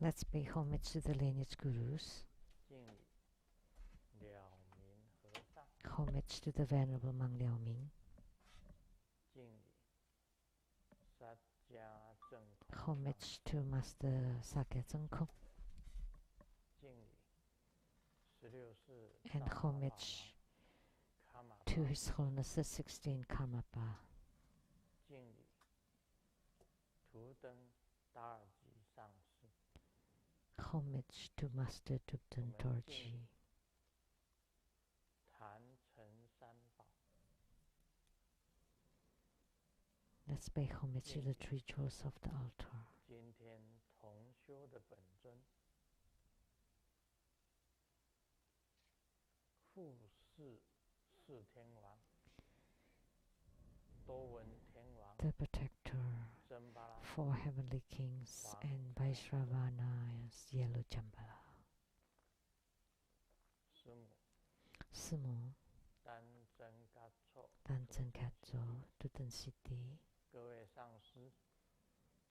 Let's pay homage to the lineage gurus. Homage to the Venerable Mang Liao Ming. Homage to Master Sakya Tsengkhong. And homage to His Holiness the 16th Karmapa. Homage to Master Dubden Dorji. Let's pay homage to the three jewels of the altar. The protector, four heavenly kings, and Vaishravana's yellow Jambala. Sumo, Danzen Katso, Duten City,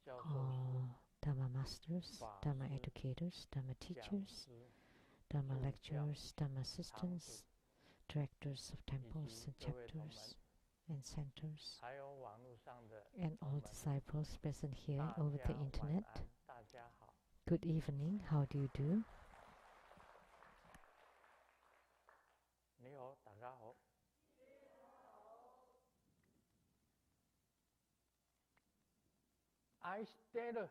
all Dharma masters, Dharma educators, Dharma teachers, Dharma lecturers, Dharma assistants, directors of temples and chapters and centers, and all disciples present here over the internet. Good evening, how do you do? 아이시테르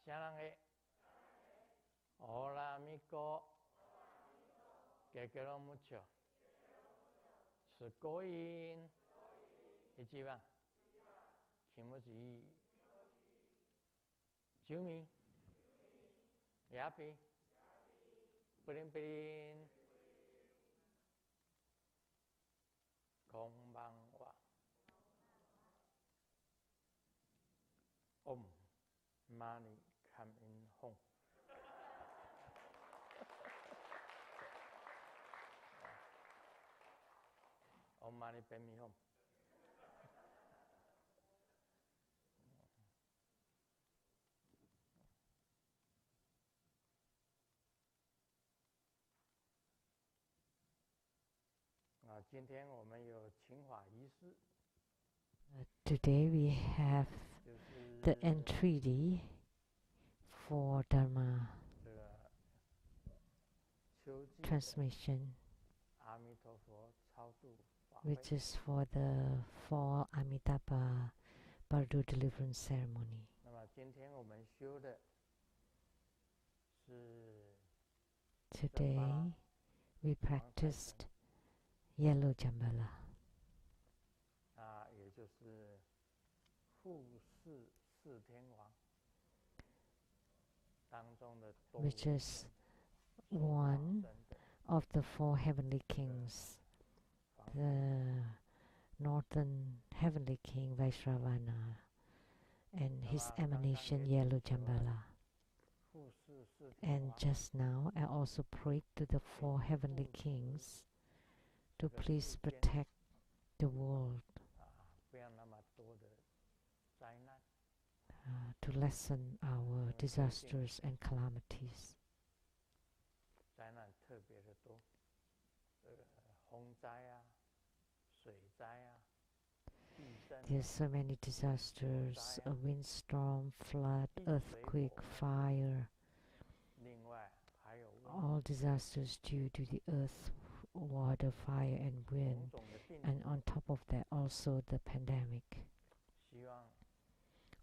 사랑해 오라미코 깨깨로 무쳐 스코인 이지방 김우지 주미 야피 뿌린뿌린 공방와 Mani come in home. Mani bring me home. Today we have the entreaty for Dharma Transmission, which is for the fall Amitabha Purdue deliverance ceremony. Today we practiced yellow Jambala, which is one of the four heavenly kings, the northern heavenly king Vaishravana and his emanation yellow Jambala. And just now I also prayed to the four heavenly kings to please protect the world, to lessen our disasters and calamities. There's so many disasters, a windstorm, flood, earthquake, fire, all disasters due to the earth, water, fire and wind, and on top of that also the pandemic,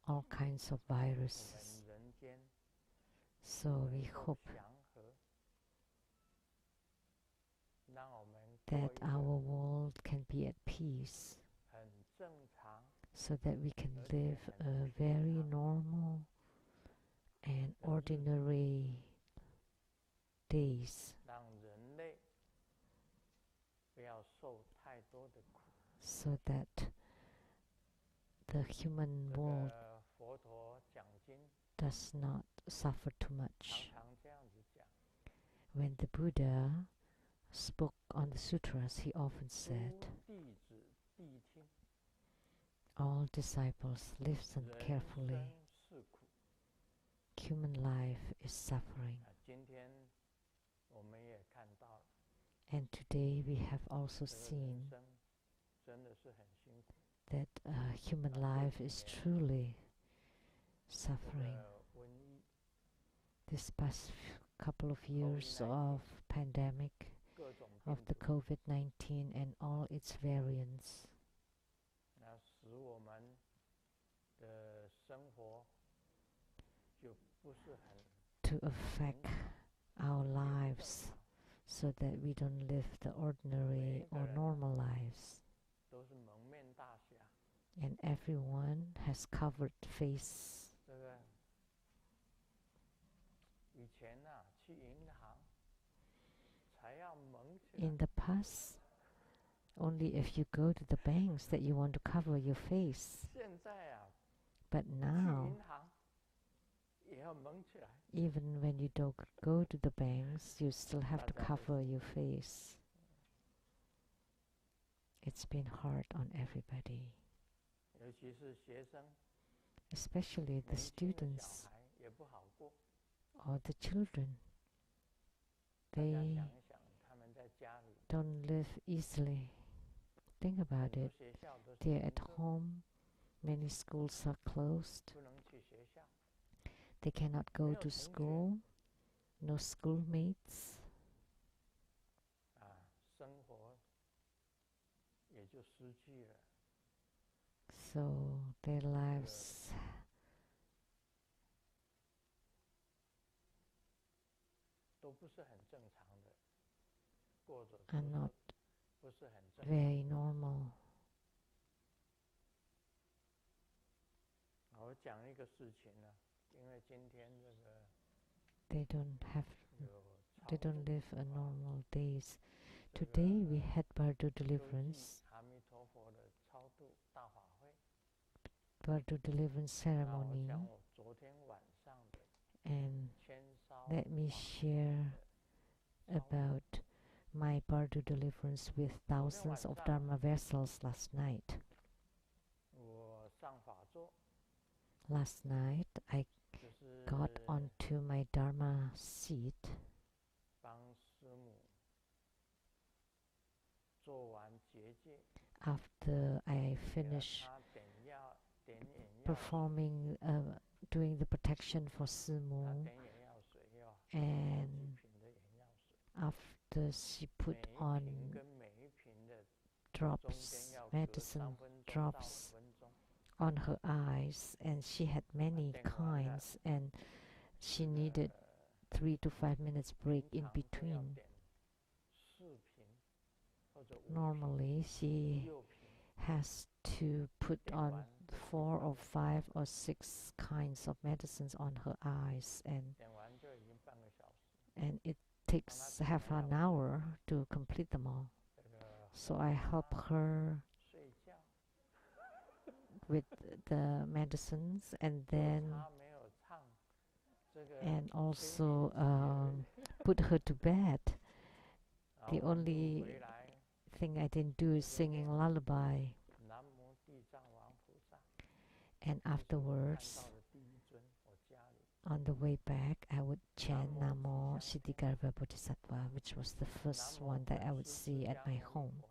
all kinds of viruses. So we hope that our world can be at peace, so that we can live a very normal and ordinary days, so that the human world does not suffer too much. When the Buddha spoke on the sutras, he often said, all disciples listen carefully. human life is suffering. 今天我们也看到了， And today we have also 这个人 seen 生真的是很辛苦。 that human life is truly 这 suffering. 个瘟疫 This past couple of years of pandemic, 各种 of 病 the 毒， COVID-19 and all its variants, 那使我们的生活就不是很 to 平 affect 常， our 也不正 lives 常， so that we don't live the ordinary or normal lives. 都是蒙面大侠。 And everyone has covered face. 这个以前啊，去银行才要蒙起来， In the past, only if you go to the banks that you want to cover your face. 现在啊， But 去 now, 银行也要蒙起来。 even when you don't go to the banks, you still have to cover your face. It's been hard on everybody, 尤其是学生， especially the 年轻的小 students 孩也不好过。 or the children. 大家 They 想一想，他们在家里， don't live easily. Think 很 about 多 it. 学校都是 They're 停 at 课， home. Many schools are closed. 不能去学校， They cannot 没 go 有 to 同学 school. No schoolmates. 啊，生活也就失去了。 So their lives 都不是很正常的，过着 are not 不是很正常。 very normal. 我讲一个事情呢，因为今天这个 They don't have 有 They 超 don't 度 live a normal days. 这个 Today we had Purdue 救济 deliverance, 阿弥陀佛的超度大法会。 Purdue deliverance 那我 ceremony, 讲我昨天晚上的 and 签烧 let me 法 share 会的超度 about my Purdue deliverance with thousands of Dharma vessels last night. 我上法座， Last night I 就是 got onto my Dharma seat 帮师母做完结界， after I 给了 finish 她点眼药水， performing, doing the protection for 她 Sumu, 点眼药水要好几 and 瓶的眼药水， after she 每 put 一瓶 on 跟每一瓶的中 drops, 间要隔medicine 3分钟到 drops 5分钟。 on her eyes, and she had many then one kinds, and she needed 3 to 5 minutes break in 平常都要 between. 点4瓶或者5瓶、 Normally she 6瓶， has to put 点 on 完 4 or 5 or 6 kinds of medicines on her eyes, 点完就已经半个小时。 and it takes half an hour to complete them all. 这个 So I help her 睡觉， with the medicines, and 就 then 她没有唱这个 and 催 also 眠曲 put her to bed. 然 The 后我就 only 回来， thing I didn't do is singing lullaby. 南无地藏王菩萨， And 这是我看 afterwards, 到的第一尊，我家里 on the way back, I would chant Namo Namo Siddhikarma Bodhisattva, which was the first 南无 one that I 本 would 师 see 释 at 迦 my 牟尼 home. 佛，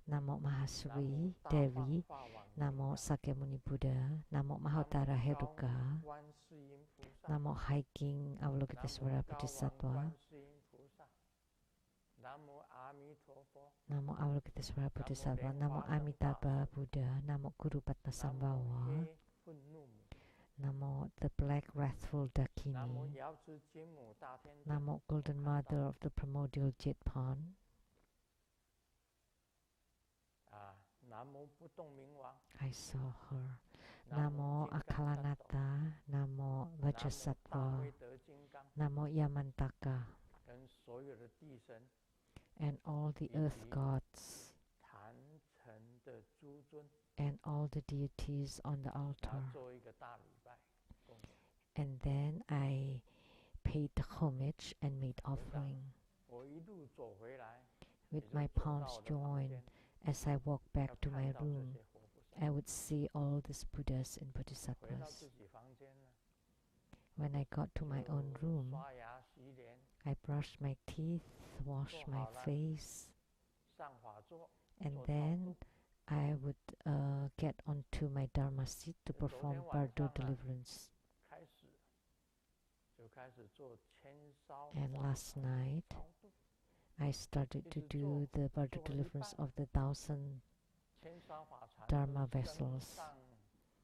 Namo 南无 Mahasuri 大放 Devi, 法王菩 Namo 萨， Sakyamuni Buddha, Namo 南无 Mahatara 高 Heruka, 观世音菩萨， Namo Hiking 南无 Avalokitesvara 高王 Bodhisattva, 观世音菩萨，南无阿弥陀佛， Namo Avalokitesvara Bodhisattva, Namo Namo Amitabha Buddha, Namo Guru Padma 南无 Sambhava, 黑愤怒母， Namo the Black Wrathful 南无 Dakini, 瑶池金母大天地， Namo 我 Golden 看 Mother 到 of the Primordial Jet Pond, 啊，南无不动明王， I saw her. 南无 Namo 金刚萨埵， Akalanata, Namo 南无大 Vajrasattva, 威德金刚， Namo Yamantaka, 跟所有的地神 and all the 以 earth 及 gods, 坛城的诸尊， and all the deities on the 然后 altar. 做一个大礼拜供养。 And then I paid the homage and made offering. 我一路走回来， With 也就 my 走到 palms 我的房 joined, 间， as I walked back 要 to my 看到这 room, 些活菩萨。 I would see all these Buddhas and 回到 Bodhisattvas. 自己房间呢， When I got to my own room, I brushed my teeth, washed my face, and then I would get onto my Dharma seat to perform Purdue deliverance. And last night, I started to do the Purdue deliverance of the 1,000 Dharma vessels.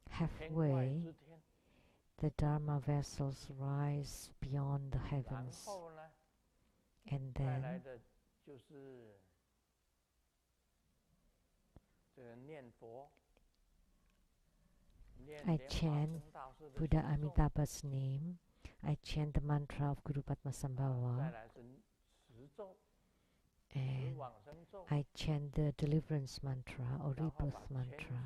Halfway, the Dharma vessels rise beyond the heavens. And then I chant Buddha Amitabha's name. I chant the mantra of Guru Padmasambhava. And I chant the deliverance mantra or rebirth mantra.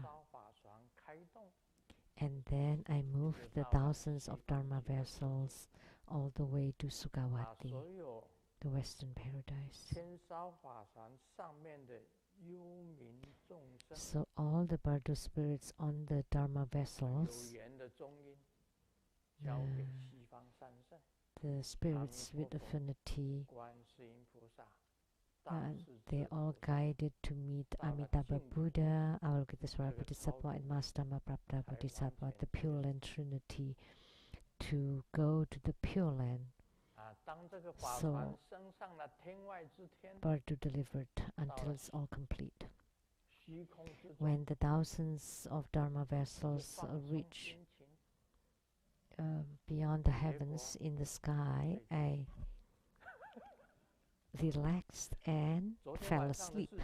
And then I move the thousands of Dharma vessels all the way to Sukhavati, the Western paradise. So all the Purdue spirits on the Dharma vessels, the spirits with affinity, they all guided to meet Amitabha Buddha, Avalokitesvara Bodhisattva, and Mastama Prapta Bodhisattva, the Pure Land Trinity, to go to the Pure Land. So, Purdue delivered until it's all complete. When the thousands of Dharma vessels reach beyond the heavens in the sky, I relaxed and fell asleep.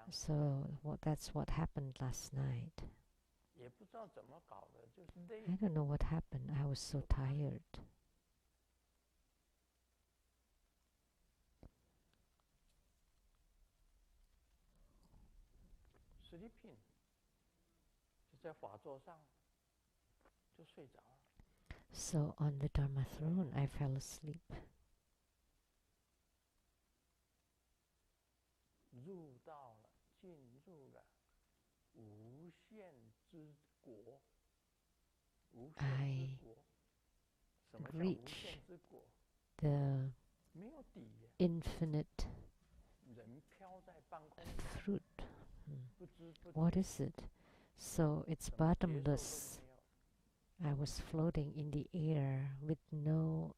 So that's what happened last night. I don't know what happened. I was so tired. So on the Dharma throne, I fell asleep. I reached the infinite fruit. What is it? So it's bottomless. I was floating in the air with no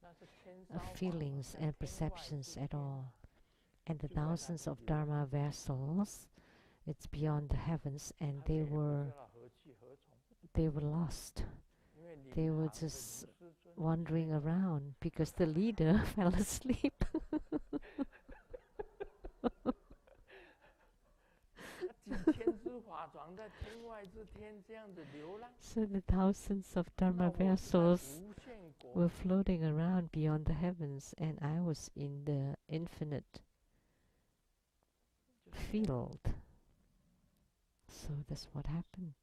feelings and perceptions at all. And the thousands of Dharma vessels, it's beyond the heavens, and they were lost. They were just wandering around because the leader fell asleep. So the thousands of Dharma vessels were floating around beyond the heavens, and I was in the infinite field. So that's what happened.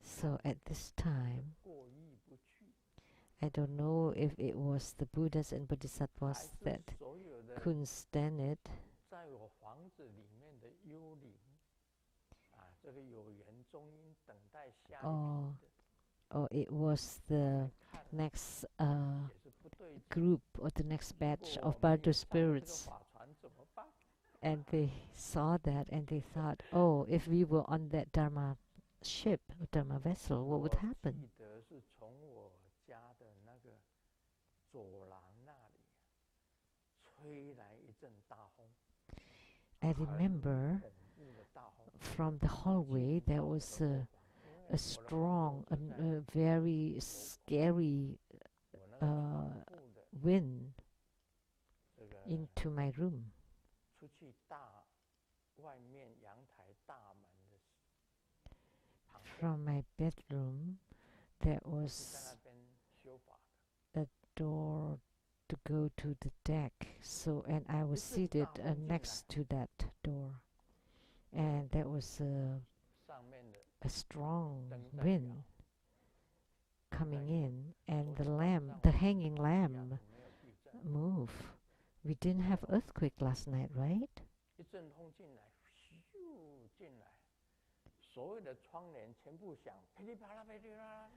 So at this time, I don't know if it was the Buddhas and Bodhisattvas that couldn't stand it, or it was the next group or the next batch of Purdue spirits, and they saw that and they thought, oh, if we were on that Dharma ship, or Dharma vessel, what would happen? I remember from the hallway there was a strong, very scary wind into my room. From my bedroom, there was a door to go to the deck. So, and I was seated next to that door, and there was a strong wind coming in, and the hanging lamp moved We didn't have earthquake last night, right? 一阵风进来，咻进来，所有的窗帘全部响，噼里啪啦噼里啪啦，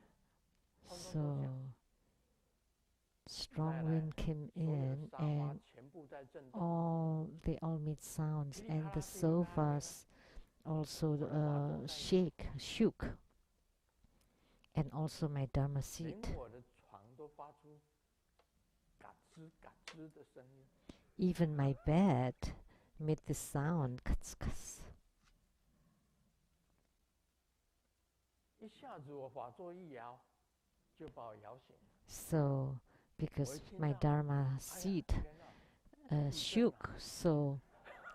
通通都响。 So strong wind came in and they all made sounds, and the sofas also shook, and also my Dharma seat. Even my bed made this sound, kats kats. So because my Dharma seat shook, so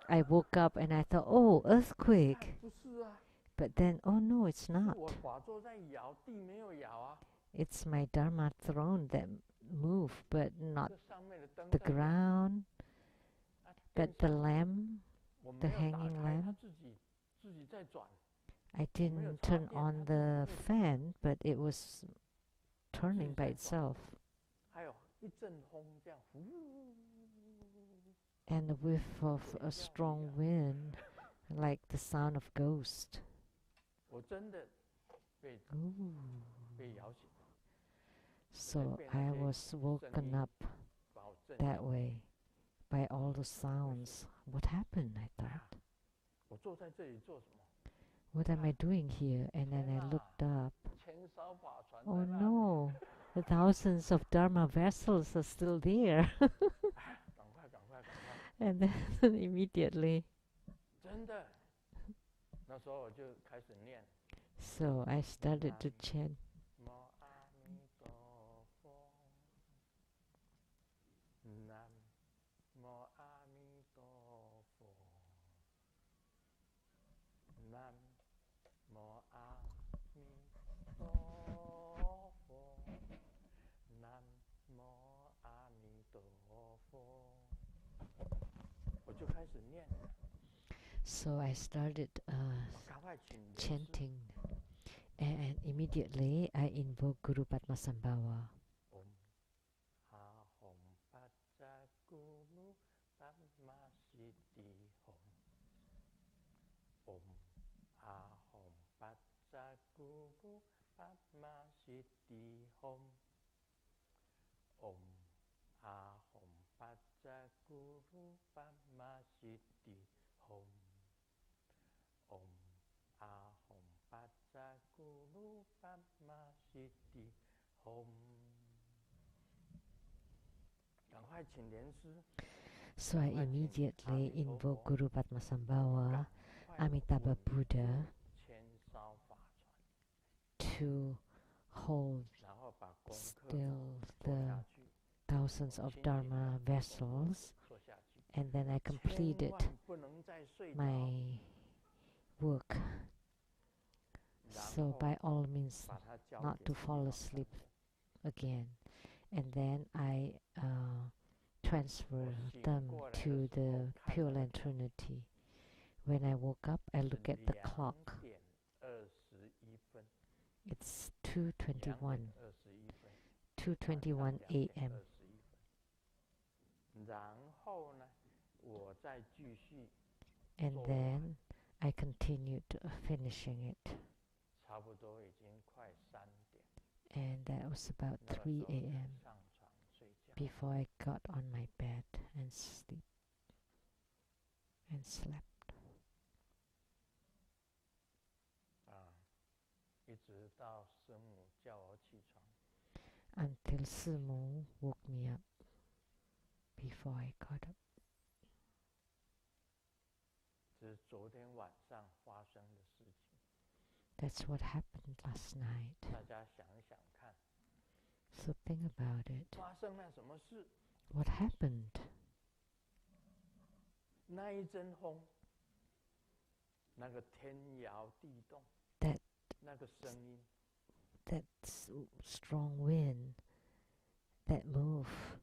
I woke up and I thought, oh, earthquake. But then, oh no, it's not. It's my Dharma throne that moved, but not the ground, but the lamp, the hanging lamp. I didn't turn on the fan, but it was turning by itself. And a whiff of a strong wind, like the sound of ghost. Ooh. So I was woken up that way by all the sounds. What happened? I thought. What am I doing here? And then I looked up. Oh no, the thousands of Dharma vessels are still there. And then immediately. So I started to chant. So I started chanting, and immediately I invoked Guru Padmasambhava. So I immediately invoked Guru Padmasambhava, Amitabha Buddha, to hold still the thousands of Dharma vessels, and then I completed my work. So by all means, not to fall asleep again. And then I transfer them to the Pure Land Trinity. When I woke up, I look at the clock. It's 2:21 a.m. And then I continued finishing it. And that was about 3 a.m. before I got on my bed and slept. Until Simu woke me up before I got up. That's what happened last night. So think about it. What happened? That strong wind that moved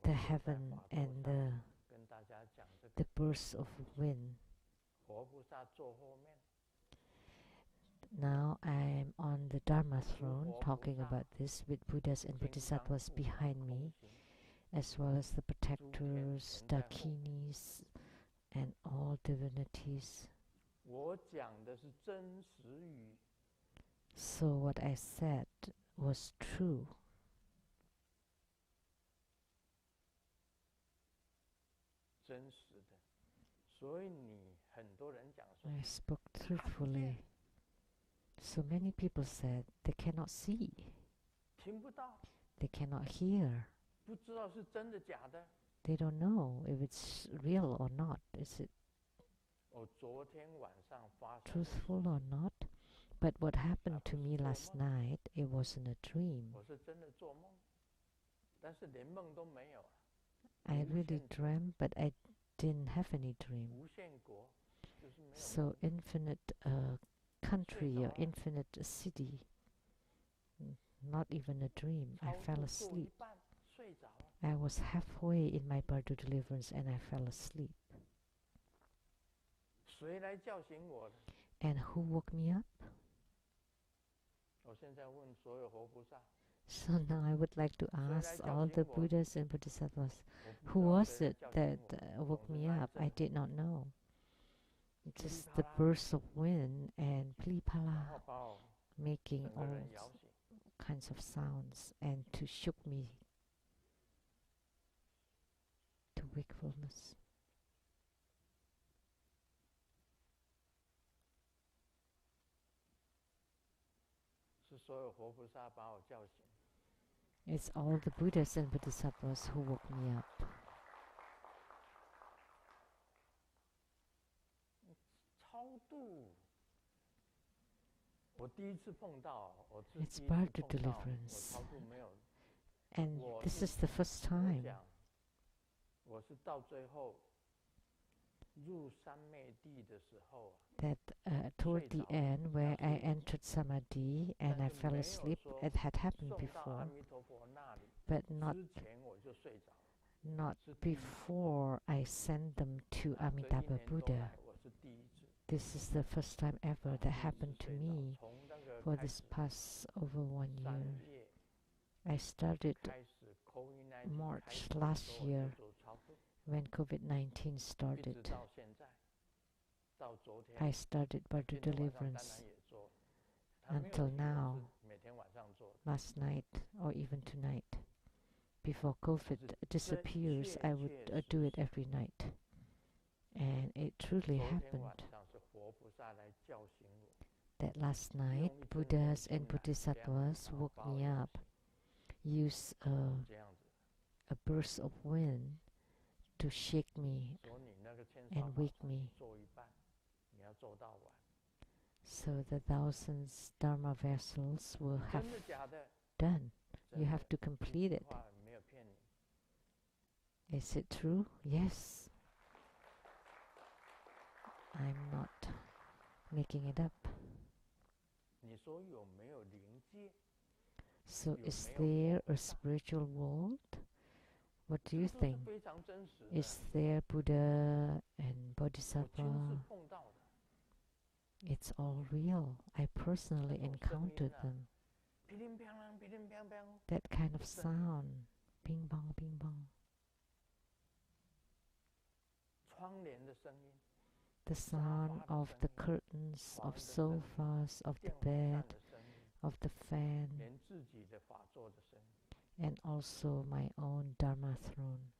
the heaven and the burst of wind. Now I'm on the Dharma throne talking about this with Buddhas and Bodhisattvas behind me, as well as the protectors, dakinis, and all divinities. So what I said was true. I spoke truthfully. So many people said they cannot see, they cannot hear, they don't know if it's real or not. Is it truthful or not? But what happened to me last night, it wasn't a dream. I really dreamt, but I didn't have any dream. So infinite country or infinite city, not even a dream. I fell asleep. I was halfway in my Purdue deliverance and I fell asleep. And who woke me up? So now I would like to ask all the Buddhas and Bodhisattvas, who was it that woke me up? I did not know. It's just the burst of wind and plipala making all kinds of sounds and to shook me to wakefulness. It's all the Buddhas and Bodhisattvas who woke me up. It's Purdue deliverance. And this is the first time. That toward the end, where I entered Samadhi and I fell asleep, it had happened before, but not before I sent them to Amitabha Buddha. This is the first time ever that happened to me for this past over 1 year. I started March last year when COVID-19 started. I started Purdue deliverance until now, last night or even tonight. Before COVID disappears, I would do it every night. And it truly happened that last night Buddhas and Bodhisattvas woke me up, used a burst of wind to shake me and wake me. So the thousands Dharma vessels will have done. You have to complete it. Is it true? Yes. I'm not making it up. So is there a spiritual world? What do you think? Is there Buddha and Bodhisattva? It's all real. I personally encountered them. That kind of sound. Bing bong, bing bong. The sound of the curtains, of sofas, of the bed, of the fan, and also my own Dharma throne.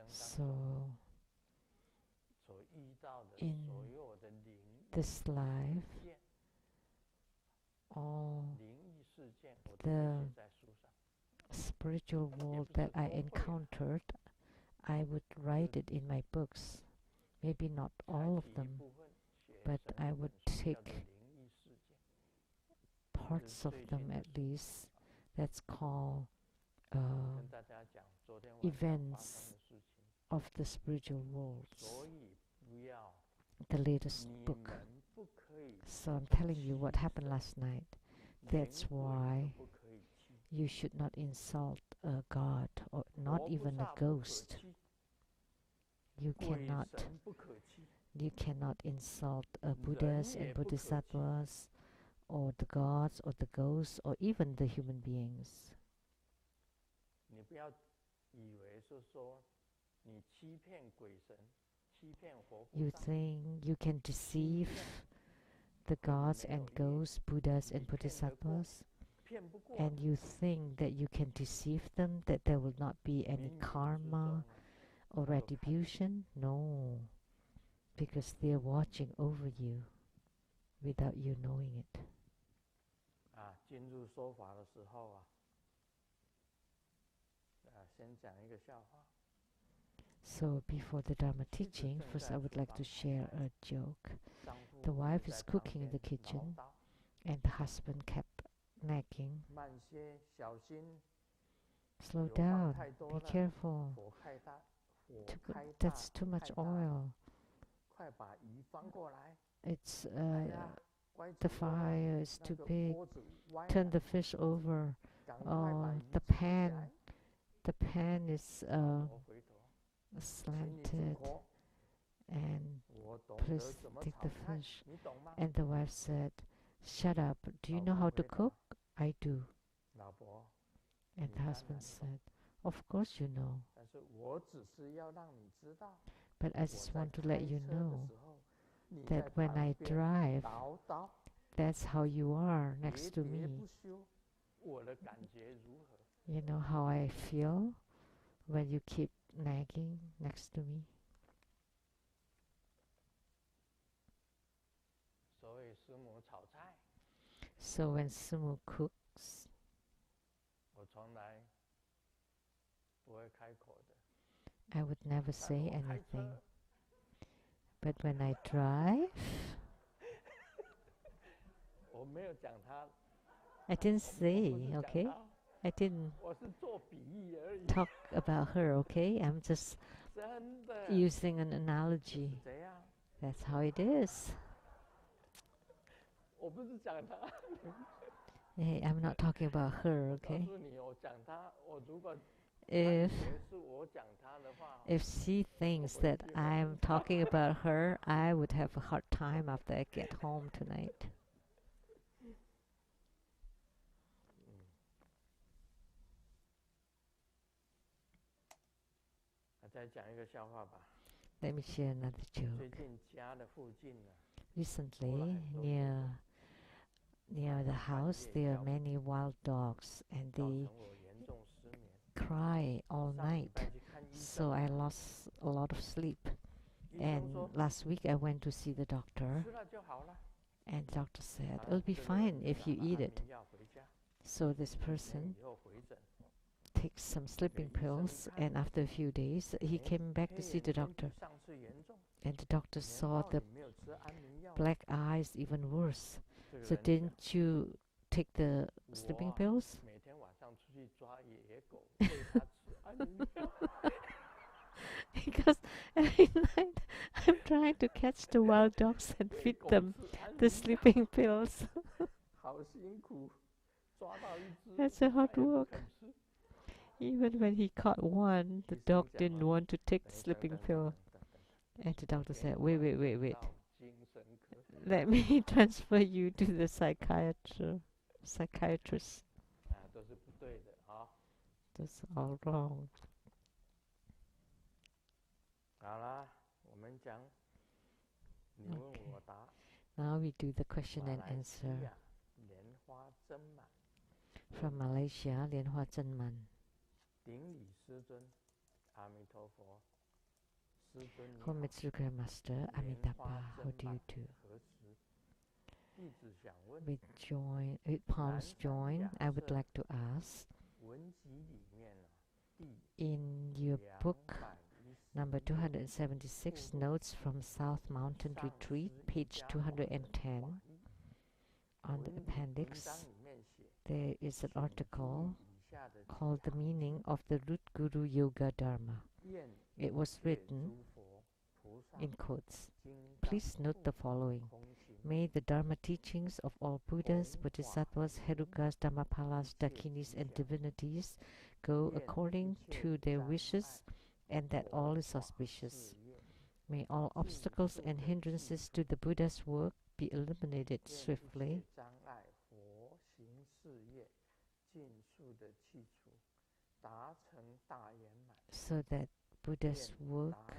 So, in this life, all the spiritual world that I encountered, I would write it in my books. Maybe not all of them, but I would take parts of them at least. That's called events of the spiritual worlds, the latest book. So I'm telling you what happened last night. That's why you should not insult a god or not even a ghost. You cannot insult Buddhas and Bodhisattvas, or the gods, or the ghosts, or even the human beings. You think you can deceive the gods and ghosts, Buddhas and Bodhisattvas, and you think that you can deceive them, that there will not be any karma or retribution? No, because they're watching over you without you knowing it. So before the Dharma teaching, first I would like to share a joke. The wife is cooking in the kitchen, and the husband kept nagging, "Slow down, be careful, that's too much oil. It's the fire is too big. Turn the fish over. Oh, the pan is slanted, and please take the fish." And the wife said, "Shut up, do you know how to cook?" "I do." And the husband said, "Of course you know, but I just want to let you know that when I drive, that's how you are next to me. You know how I feel when you keep nagging next to me." So when Sumu cooks, I would never say anything. But when I drive, I didn't say, okay? I didn't talk about her, okay? I'm just using an analogy. That's how it is. Hey, I'm not talking about her, okay? If she thinks that I'm talking about her, I would have a hard time after I get home tonight. Let me share another joke. Recently, near the house, there are many wild dogs, and they cry all night. So I lost a lot of sleep. And last week I went to see the doctor, and the doctor said, "It'll be fine if you eat it." So this person takes some sleeping pills, and after a few days he came back to see the doctor, and the doctor saw the black eyes even worse. "So didn't you take the sleeping pills?" Because every night I'm trying to catch the wild dogs and feed them the sleeping pills. That's a hard work. Even when he caught one, the dog didn't want to take the sleeping pill. And the doctor said, wait. Let me transfer you to the psychiatrist. That's all wrong. Okay. Now we do the question and answer. From Malaysia, Lianhua Zhenman. Komitsu Grandmaster, Amitabha, how do you do? With palms joined, I would like to ask, in your book, number 276, Notes from South Mountain Retreat, page 210, on the appendix, there is an article called The Meaning of the Root Guru Yoga Dharma. It was written in quotes. Please note the following. May the Dharma teachings of all Buddhas, Bodhisattvas, Herukas, Dhammapalas, Dakinis, and divinities go according to their wishes, and that all is auspicious. May all obstacles and hindrances to the Buddha's work be eliminated swiftly, so that Buddha's work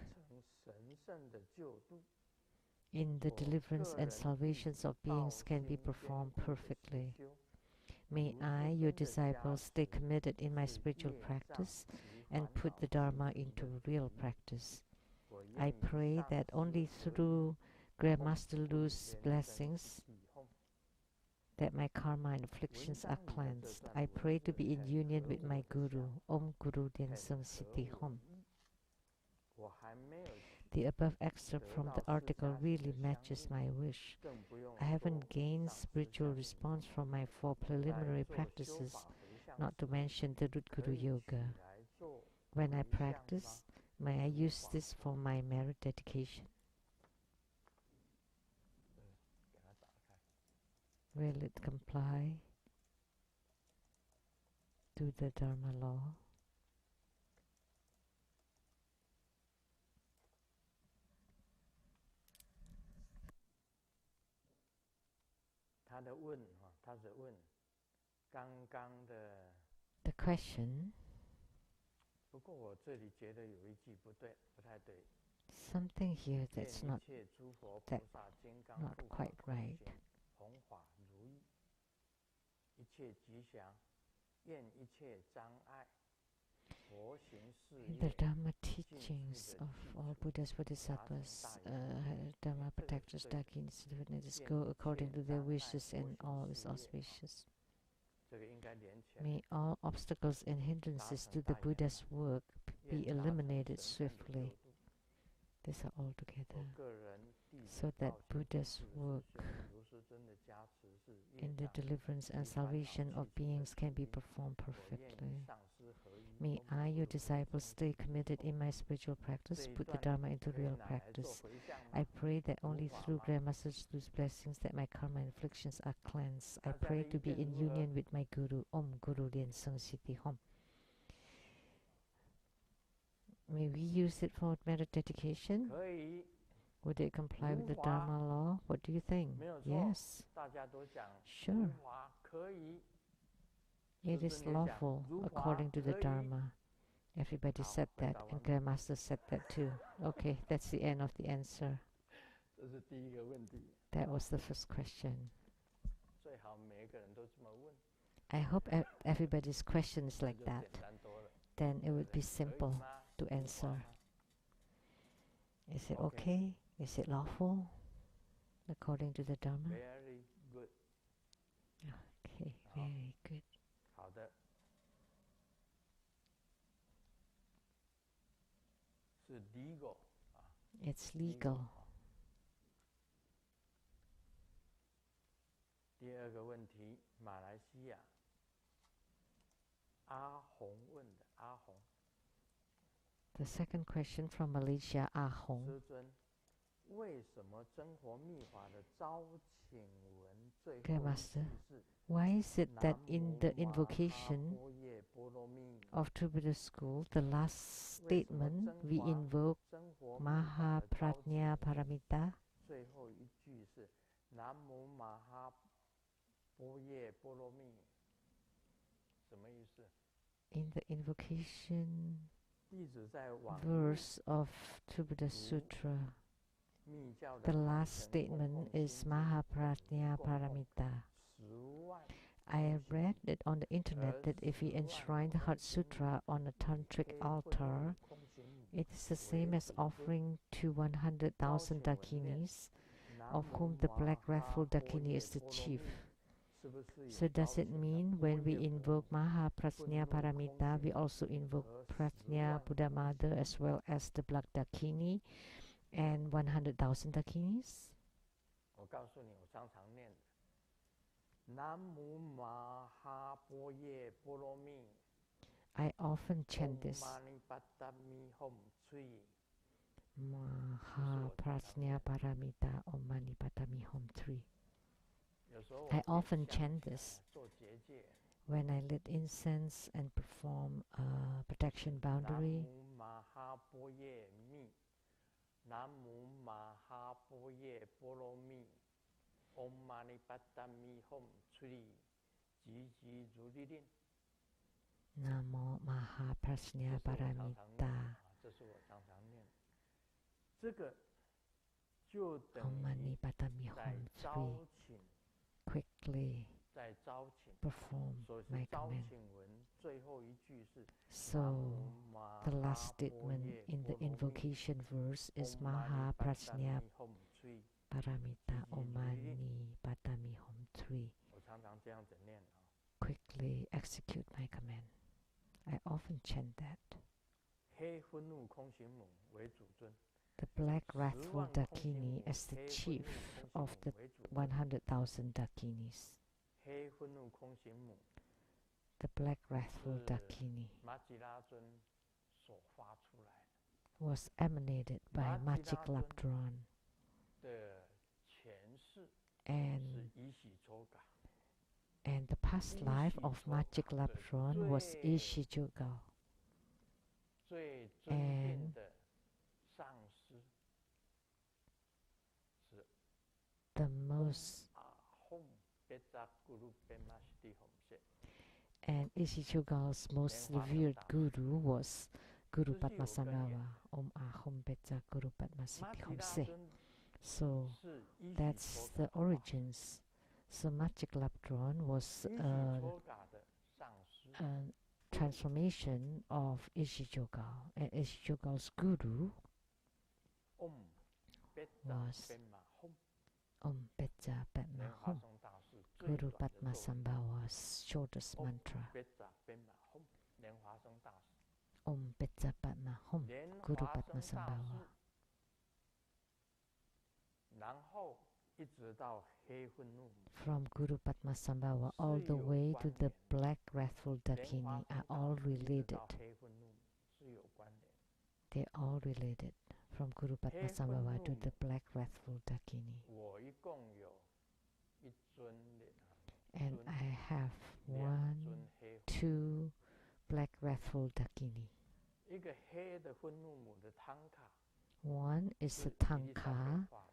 in the deliverance and salvations of beings can be performed perfectly. May I, your disciple, stay committed in my spiritual practice and put the Dharma into real practice. I pray that only through Grandmaster Lu's blessings that my karma and afflictions are cleansed. I pray to be in union with my Guru. Om Guru Dien Sung Siti Hom. The above excerpt from the article really matches my wish. I haven't gained spiritual response from my 4 preliminary practices, not to mention the Root Guru Yoga. When I practice, may I use this for my merit dedication? Will it comply to the Dharma law? The question, something here that's not quite right. In the Dharma teachings of all Buddhas, Bodhisattvas, Dharma protectors, Dakinis, diviners go according to their wishes, and all is auspicious. May all obstacles and hindrances to the Buddha's work be eliminated swiftly. These are all together, so that Buddha's work in the deliverance and salvation of beings can be performed perfectly. May I, your disciples, stay committed in my spiritual practice, put the Dharma into real practice. I pray that only through Grandmaster Lu's blessings that my karma and afflictions are cleansed. I pray to be in union with my Guru. Om Guru Dien Sung Siti Hom. May we use it for merit dedication? Would it comply with the Dharma law? What do you think? Yes. Sure. It is lawful according to the Dharma. Everybody said that, and Grandmaster said that too. Okay, that's the end of the answer. That was the first question. I hope everybody's question is like that. Then it would be simple to answer. Is it okay? Is it lawful according to the Dharma? Very good. Okay, very good. It's legal. The second question from Malaysia, Ah Hong. Grandmaster, why is it that in the invocation of Buddha school, the last statement, we invoke Maha Prajna Paramita? In the invocation verse of Buddha Sutra, the last statement is Maha Prajna Paramita. I read it on the internet that if we enshrine the Heart Sutra on a tantric altar, it is the same as offering to 100,000 dakinis, of whom the black wrathful dakini is the chief. So does it mean when we invoke Maha Prajna Paramita, we also invoke Prajna Buddha Mother as well as the black dakini and 100,000 dakinis? I often chant this. Maha Prajna Paramita Om Mani Padme Hum 3. I often chant this when I lit incense and perform a protection boundary. Namu Maha Boye Boromi Om Mani Padami Hum Tri Ji Rudin Namo Maha Prajna Paramita 这是我常常念，这个就等 Om 于 Mani Padami 在 Hum 招 Tri 请， quickly 在招请， perform 所以 my 是招 command. 请文最后一句是 So the last statement in the invocation verse is Maha Prajna Hum Tri Paramita Om Mani Padami Hum Tri. 我常常这样子念啊。 Quickly execute my command. I often chant that. 黑愤怒空行母为主尊， The black wrathful Dakini as the chief of the 100,000 Dakinis. 黑愤怒空行母 The black wrathful 是 Dakini 马吉拉尊所发出来 was emanated by Magic Labdron 的前世 and 是依喜抽嘎， and the past life of Magic Labdron was Ishijugo. 最尊敬的上师是 The most Hum Beta Guru Bema Shri Hum Se， and Ishijugo's most revered guru was Guru Padmasambhava Om Ahum Beja Guru Padmasiti Hum Se. So that's the origins. So Magic Labdron was a transformation of Ishijogo, and Ishijogo's guru was Om Beja Padma Hum. Guru Padmasambhava's shortest mantra. Om Beja Padma Hum. Guru Padmasambhava. 然后一直到黑愤怒， From Guru Padmasambhava all the way to the black wrathful Dakini are all related. 黑愤怒是有关联。 They're all related. From Guru Padmasambhava to the black wrathful Dakini. 我一共有一尊的， And I have 两 1, 尊黑， 2 black wrathful Dakini. 一个黑的愤怒母的汤卡， One is a 是伊丽莎白 tanka 画的。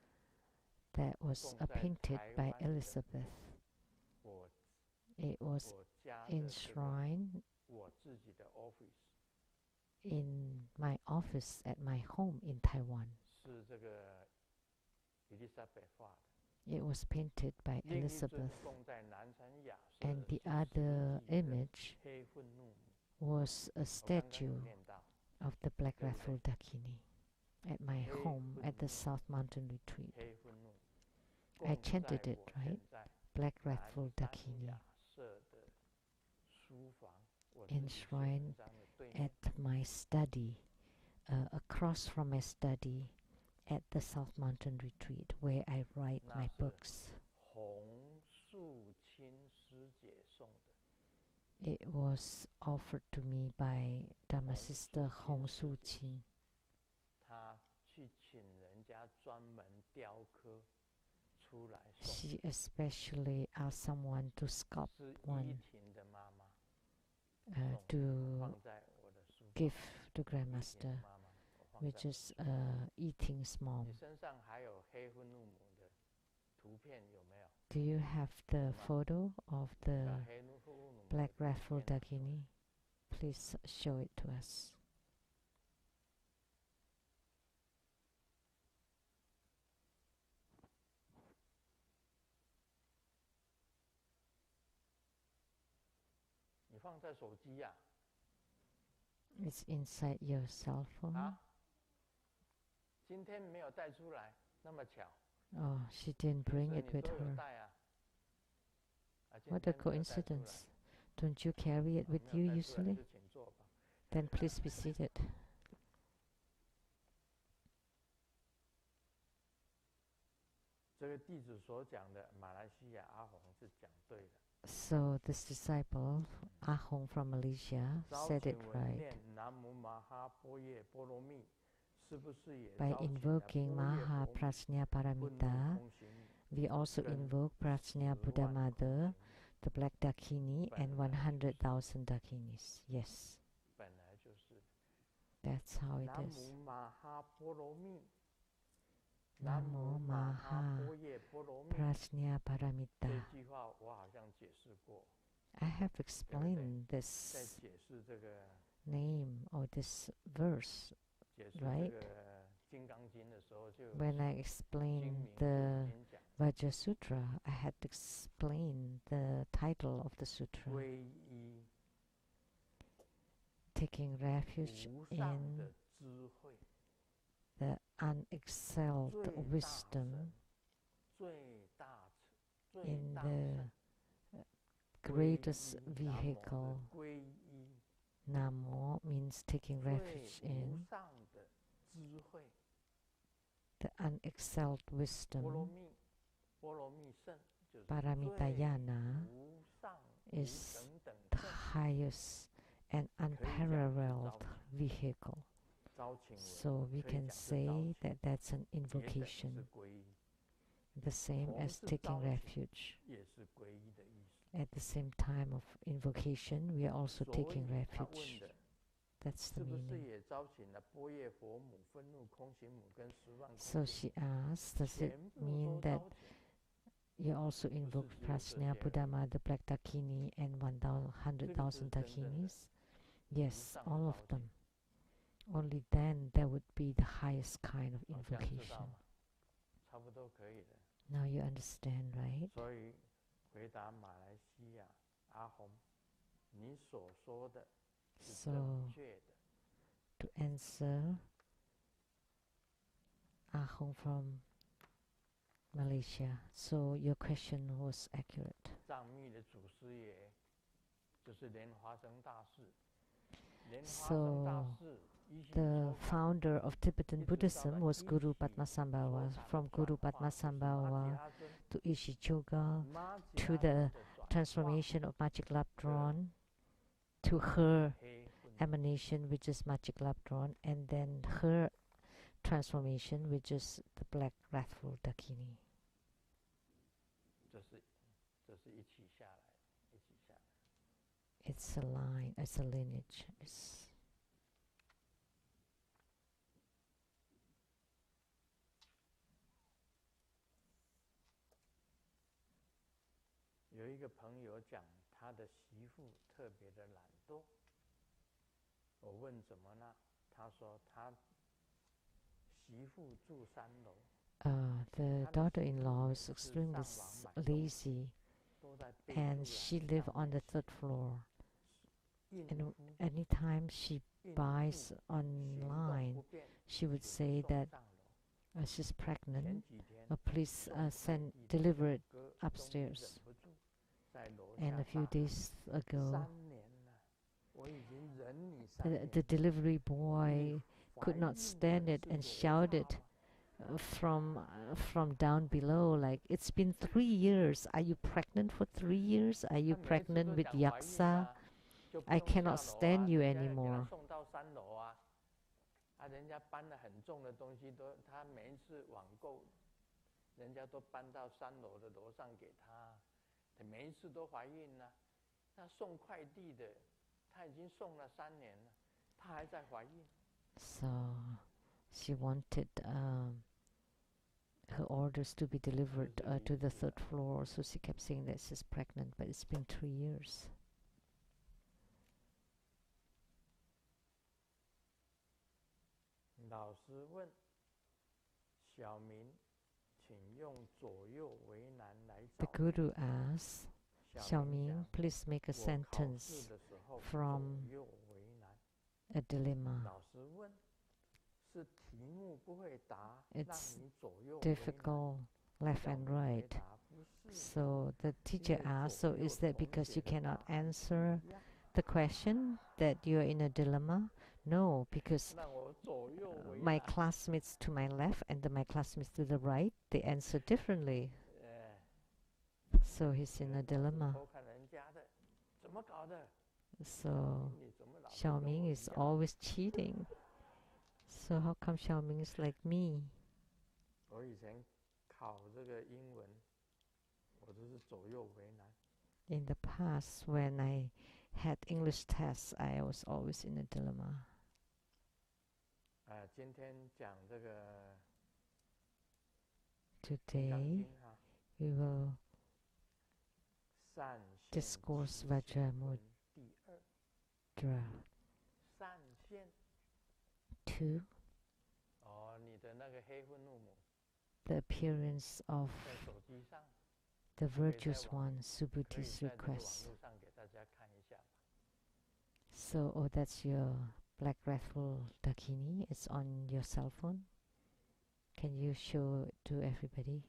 that was painted by Elizabeth. 我 It was 我家的这个 enshrined 我自己的 office in my office at my home in Taiwan. 是这个伊丽莎白画的。 It was painted by 另一尊 Elizabeth, 供在南山亚瑟 and 的 the 是 other 11世纪的 image 黑愤怒母。 was a 我刚刚有 statue 念到 of the black 对不对？ wrathful Dakini at my Hey, home good at the news. South Mountain Retreat. 黑愤怒， I 供 chanted 在 it, 我 right? 现在 Black 南 wrathful 山 Dakini 亚瑟的书房，我自己写 enshrined 文章的对面 at my study, across from my study at the South Mountain Retreat where I write 那 my 是 books. 洪素清师姐送的。 It was offered to me by Dharma Sister Hong Su Qin. 他去请人家专门雕刻出来送， She especially asked someone to sculpt 是依 one 婷的妈妈 to 放在我的书房。 give to 依婷 Grandmaster, 的妈妈，我放 which 在 is Eating's 你 mom. 身上还有黑愤怒母的图片有没有？ Do you have the photo of 把 the 黑愤怒母 black 的图 wrathful 片拿出来 Dakini? Please show it to us. 你放在手机呀、 It's inside your cell phone. 啊？今天没有带出来，那么巧， Oh, she didn't 平 bring 时 it 你 with 都有 her. 带啊。啊，今 What a 天没有带出来 coincidence. Don't you carry it 啊 with 没 you 有带出来 usually? 就请坐吧。 Then please be seated. 这个弟子所讲的马来西亚阿红是讲对的。 So this disciple, Ahong from Malaysia, 招 said it 请文 right. 念南无马哈波耶波罗蜜，是不是也 By 招请了 invoking 波耶 Maha 波 Prajna 愤怒 Paramita, 空行母 we also 跟 invoke Prajna 10 Buddha 万空 Mother, 行母 the black Dakini, and 本来就是 100,000 Dakinis. Yes, 本来就是 that's how it 南 is. 无马哈波罗蜜， Namo Maha Prajna Paramita. I have explained this name or this verse, right? When I explained the Vajra Sutra, I had explained the title of the sutra. Taking refuge in the unexcelled wisdom, in the greatest vehicle. Namo means taking refuge in the unexcelled wisdom. Paramitayana is the highest and unparalleled vehicle. So we can say that that's an invocation, the same as taking refuge. At the same time of invocation, we are also taking refuge. That's the meaning. So she asked, does it mean that you also invoke Prajna, Buddhama, the Black Dakini, and 100,000 Dakinis? Yes, all of them. Only then there would be the highest kind of invocation. Now you understand, right? So, to answer Ahong from Malaysia, so your question was accurate. So, the founder of Tibetan Buddhism was Guru Padmasambhava. From Guru Padmasambhava to Ishichoga, to the transformation of Magic Labdron, to her emanation, which is Magic Labdron, and then her transformation, which is the Black Wrathful Dakini. It's a line, it's a lineage. The daughter-in-law is extremely lazy, and she lives on the 3rd floor. And anytime she buys online, she would say that she's pregnant. Please deliver it upstairs. And a few days ago, the delivery boy could not stand it and shouted from down below, like, it's been 3 years. Are you pregnant for 3 years? Are you pregnant with Yaksa? I cannot stand you anymore. So she wanted her orders to be delivered to the 3rd floor, so she kept saying that she's pregnant, but it's been 3 years. The Guru asked, Xiaoming, please make a sentence from a dilemma. It's difficult, left and right. So the teacher asked, so is that because you cannot answer the question that you're in a dilemma? No, because my classmates to my left and my classmates to the right, they answer differently. So he's in a dilemma. So Xiaoming is always cheating. So how come Xiaoming is like me? In the past, when I had English tests, I was always in a dilemma. Today we will discourse Vajra Mudra 2, the appearance of the virtuous one, Subuti's request. So, oh, that's your black wrathful Dakini. It's on your cell phone. Can you show it to everybody?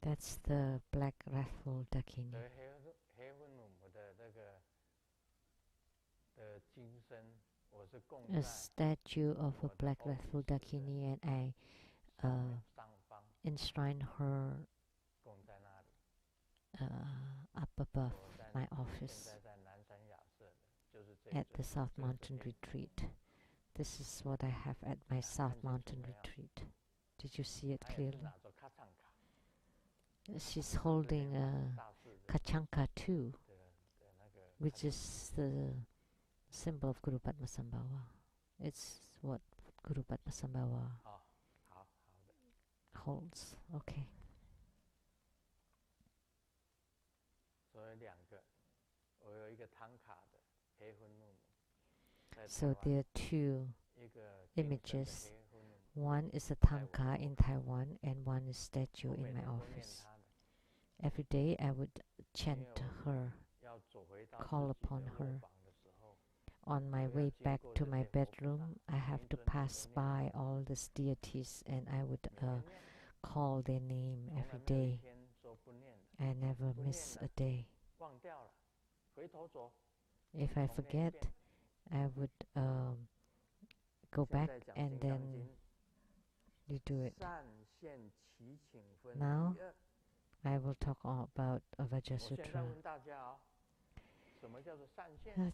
That's the black wrathful Dakini. A statue of a black wrathful Dakini, and I enshrine her up above my office at the South Mountain Retreat. This is what I have at my South Mountain Retreat. Did you see it clearly? She's holding a Kachanka too, which is the symbol of Guru Padmasambhava. It's what Guru Padmasambhava holds. Okay. So there are two images. One is a tanka in Taiwan, and one is statue in my office. Every day I would chant her, call upon her. On my way back to my bedroom, I have to pass by all these deities, and I would call their name every day. I never miss a day. If I forget, I would go back and then redo it. Now, I will talk all about Vajra Sutra.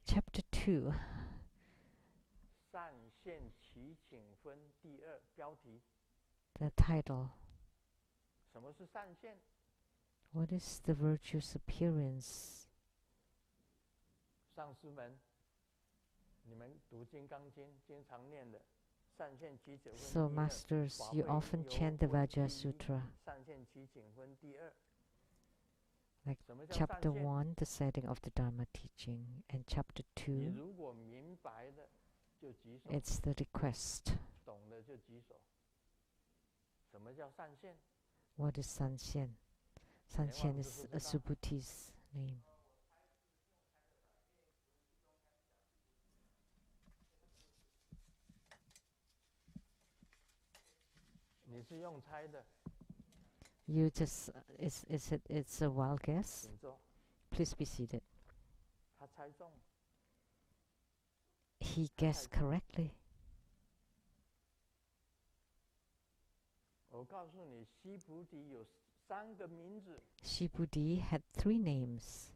Chapter 2. The title. What is the virtue's appearance? So, masters, you often chant the Vajra Sutra. Like chapter 1, the setting of the Dharma teaching, and chapter 2, it's the request. What is Sanxian? Sanxian is a Subuti's name. You just, it's a wild guess? Please be seated. He guessed correctly. Subuti had 3 names.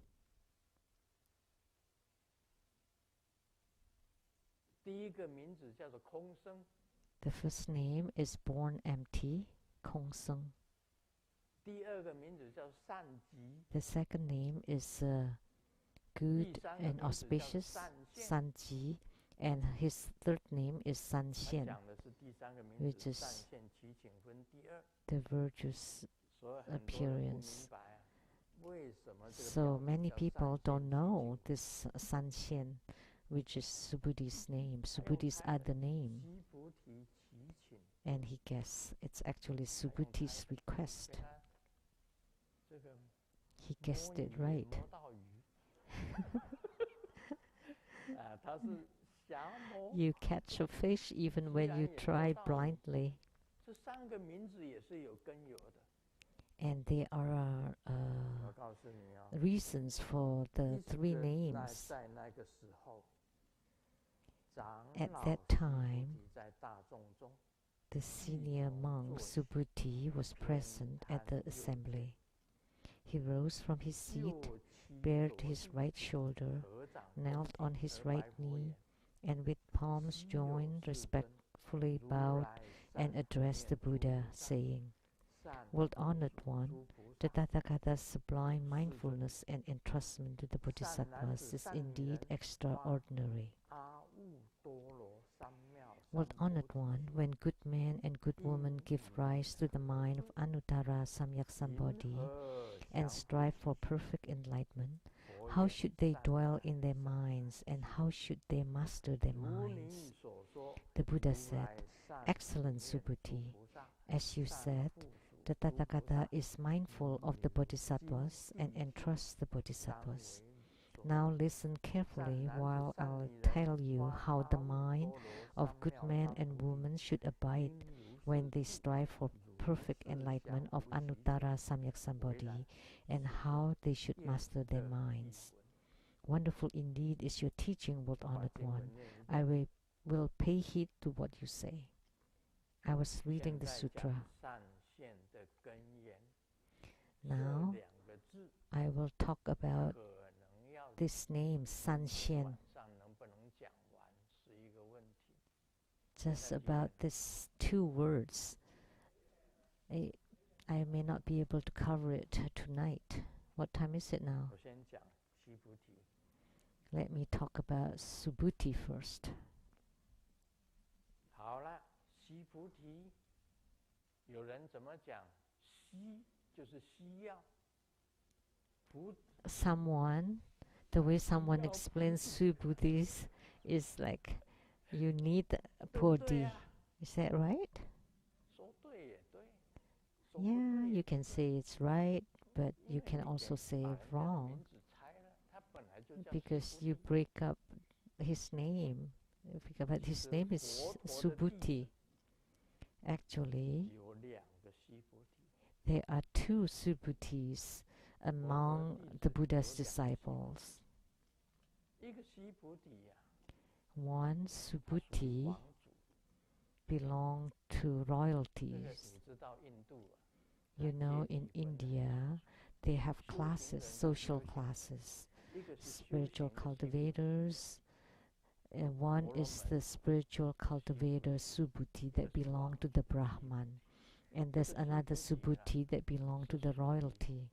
The first name is born empty, Kongseng. The second name is good and auspicious, Sanji. And his third name is Sanxian, which is the virtuous appearance. So many people don't know this Sanxian, which is Subuti's name, Subuti's other name. And he guessed it's actually Subuti's request. He guessed it right. You catch a fish even when you try blindly. And there are reasons for the three names. At that time, the senior monk Subuti was present at the assembly. He rose from his seat, bared his right shoulder, knelt on his right knee, and with palms joined, respectfully bowed and addressed the Buddha, saying, "World honored one, the Tathagata's sublime mindfulness and entrustment to the Bodhisattvas is indeed extraordinary. World honored one, when good men and good women give rise to the mind of Anuttara Samyak Sambodhi and strive for perfect enlightenment, how should they dwell in their minds and how should they master their minds?" The Buddha said, "Excellent Subuti, as you said, the Tathagata is mindful of the Bodhisattvas and entrusts the Bodhisattvas. Now listen carefully while I'll tell you how the mind of good men and women should abide when they strive for perfect enlightenment of Anuttara Samyak Sambodhi and how they should master their minds. Wonderful indeed is your teaching, world honored one. I will pay heed to what you say." I was reading the sutra. Now I will talk about this name, San Xian. Just about these two words. I may not be able to cover it tonight. What time is it now? Let me talk about Subuti first. The way someone explains Subutis is like you need Bodhi. Is that right? Yeah, you can say it's right, but you can also say wrong because you break up his name. But his name is Subuti. Actually, there are two Subutis among the Buddha's disciples. One Subuti belonged to royalties. You know, in India, they have classes, social classes, spiritual cultivators. One is the spiritual cultivator Subuti that belong to the Brahman. And there's another Subuti that belong to the royalty.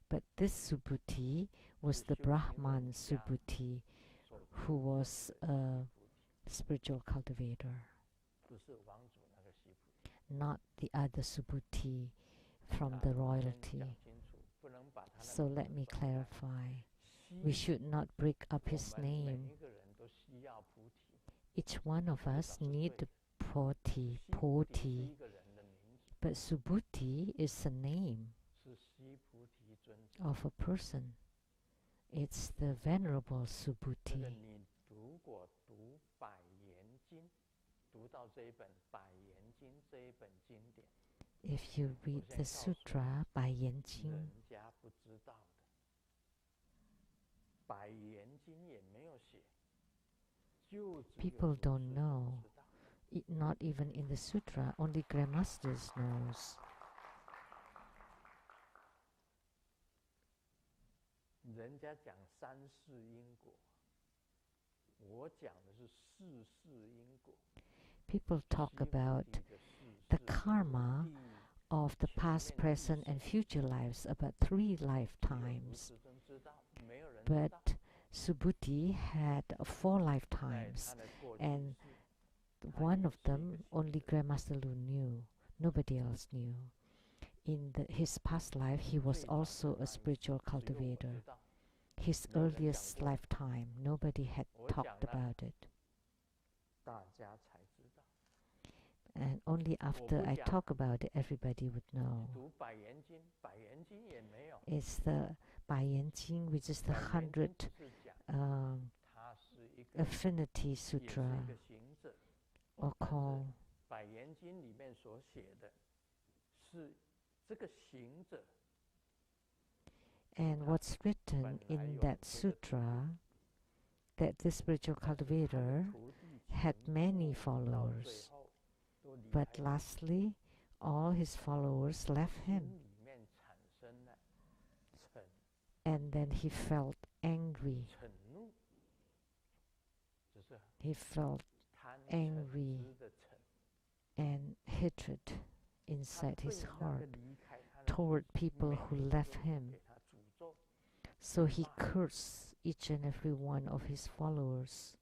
But this Subuti was the Brahman Subuti who was a spiritual cultivator, not the other Subuti from the royalty. So let me clarify. We should not break up his name. Each one of us need Poti, but Subuti is a name of a person. It's the Venerable Subuti. If you read the Sutra, Bai Yan Jing, people don't know. Not even in the Sutra, only Grandmasters knows. People talk about the karma of the past, present, and future lives, about 3 lifetimes. But Subuti had 4 lifetimes, and one of them only Grandmaster Lu knew. Nobody else knew. In his past life, he was also a spiritual cultivator. His earliest lifetime, nobody had talked about it. And only after I talk about it, everybody would know. It's the Bai Yan Jing, which is the 100 Affinity Sutra, or called And what's written in that sutra, that this spiritual cultivator had many followers, but lastly, all his followers left him. And then he felt angry. He felt angry and hatred inside his heart toward people who left him. So he cursed each and every one of his followers.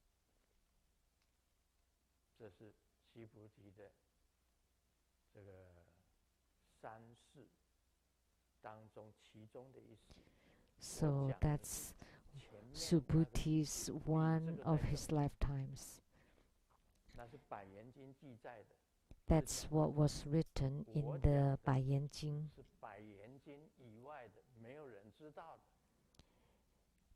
So that's Subuti's one of his lifetimes. That's what was written in the Baiyan Jing.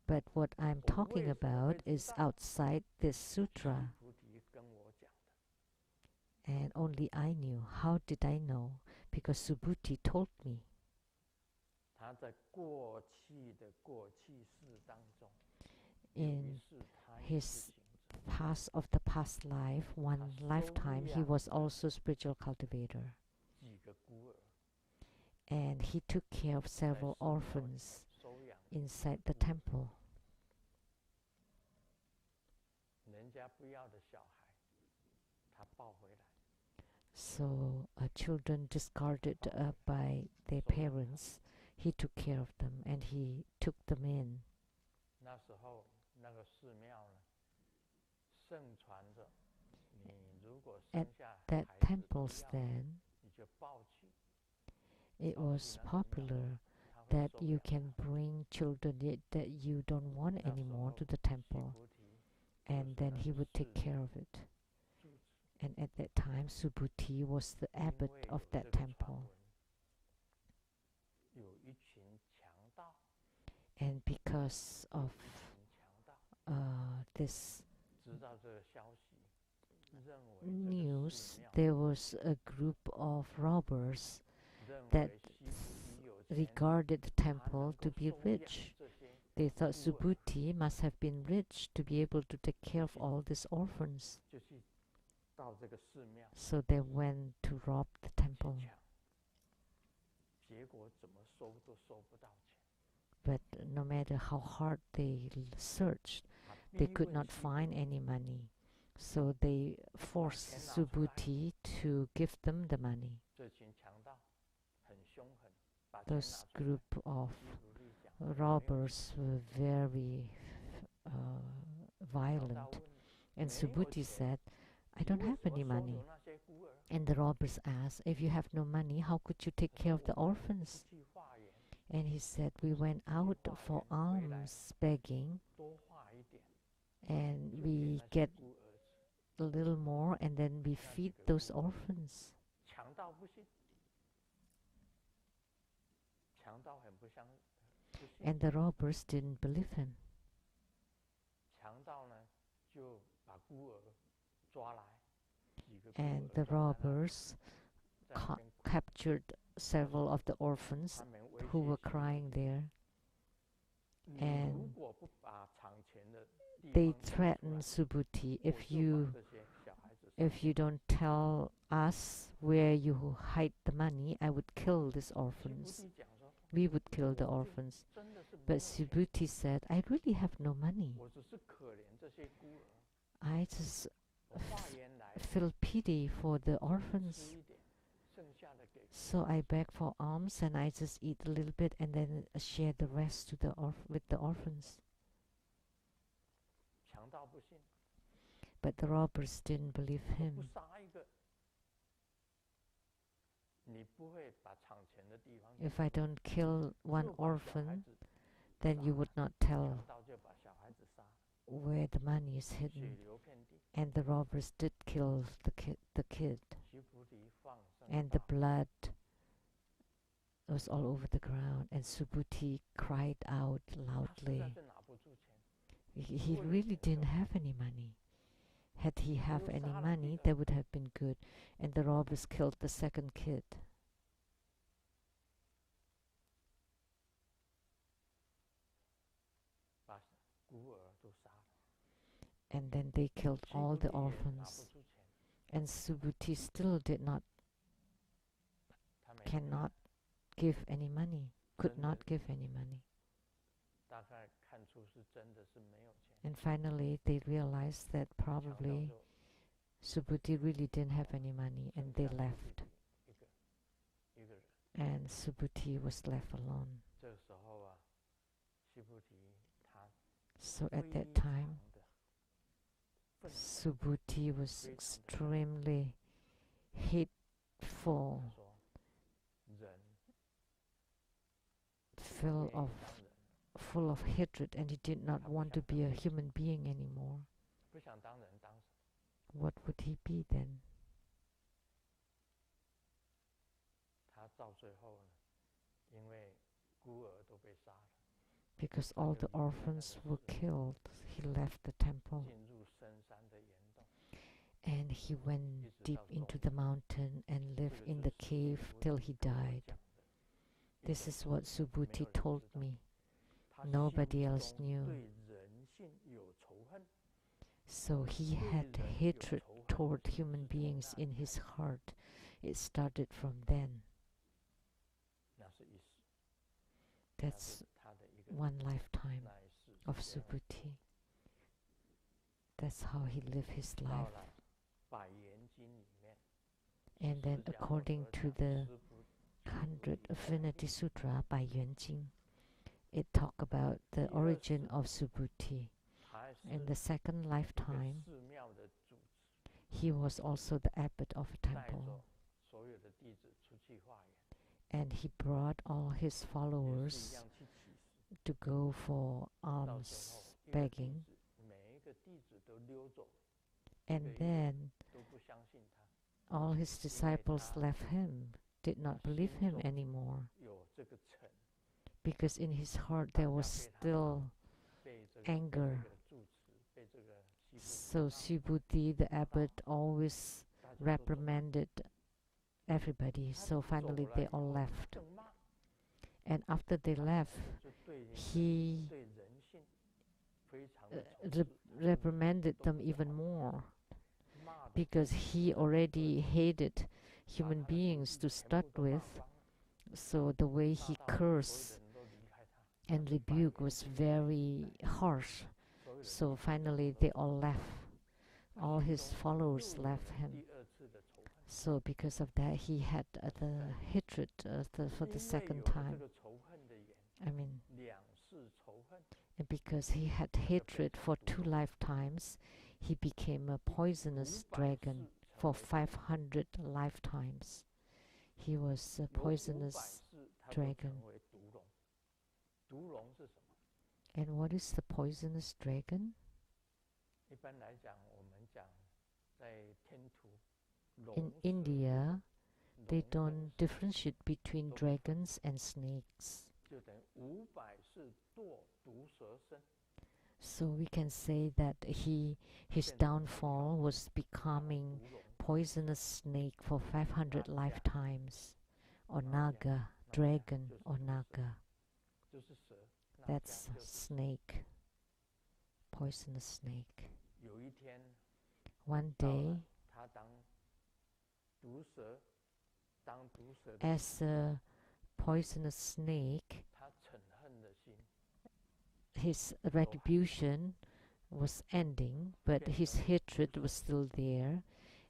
But what I'm talking about is outside this sutra. And only I knew. How did I know? Because Subuti told me. In his past life, one lifetime, he was also spiritual cultivator. And he took care of several orphans inside the temple. So children discarded by their parents, he took care of them and he took them in. At that temples then, it was popular that you can bring children that you don't want anymore to the temple, and then he would take care of it. And at that time, Subuti was the abbot of that temple. And because of this news, there was a group of robbers that regarded the temple to be rich. They thought Subuti must have been rich to be able to take care of all these orphans. So they went to rob the temple. But no matter how hard they searched, they could not find any money. So they forced Subuti to give them the money. Those group of robbers were very violent. And Subuti said, I don't have any money. And the robbers asked, if you have no money, how could you take care of the orphans? And he said, we went out for alms begging, and we get a little more, and then we feed those orphans. And the robbers didn't believe him. And the robbers captured several of the orphans who were crying there. And they threatened Subuti, if you don't tell us where you hide the money, I would kill these orphans. We would kill the orphans. But Subuti said, I really have no money. I just feel pity for the orphans. So I beg for alms and I just eat a little bit and then share the rest to with the orphans. But the robbers didn't believe him. If I don't kill one orphan, then you would not tell where the money is hidden. And the robbers did kill the kid. And the blood was all over the ground. And Subuti cried out loudly. He really didn't have any money. Had he have any money, that would have been good. And the robbers killed the second kid. And then they killed all the orphans. And Subuti still cannot give any money, could not give any money. And finally they realized that probably Subuti really didn't have any money, and they left. And Subuti was left alone. So at that time, Subuti was extremely hateful, full of hatred, and he did not want to be a human being anymore. What would he be then? Because all the orphans were killed, he left the temple. And he went deep into the mountain and lived in the cave till he died. This is what Subuti told me. Nobody else knew. So he had hatred toward human beings in his heart. It started from then. That's one lifetime of Subuti. That's how he lived his life. And then according to the 100 Affinity Sutra by Yuan Jing, it talks about the origin of Subuti. In the second lifetime, he was also the abbot of a temple. And he brought all his followers to go for alms begging. And then all his disciples left him, did not believe him anymore, because in his heart there was still anger. So Subuti, the abbot, always reprimanded everybody. So finally they all left. And after they left, he reprimanded them even more, because he already hated human beings to start with. So the way he cursed and rebuked was very harsh. So finally they all left. All his followers left him. So because of that, he had the hatred for the second time. And because he had hatred for 2 lifetimes, he became a poisonous dragon for 500 lifetimes. He was a poisonous dragon. And what is the poisonous dragon? In India, they don't differentiate between dragons and snakes. So we can say that his downfall was becoming poisonous snake for 500 lifetimes, or naga, dragon or naga. That's snake, poisonous snake. One day, as a poisonous snake, his retribution was ending, but his hatred was still there,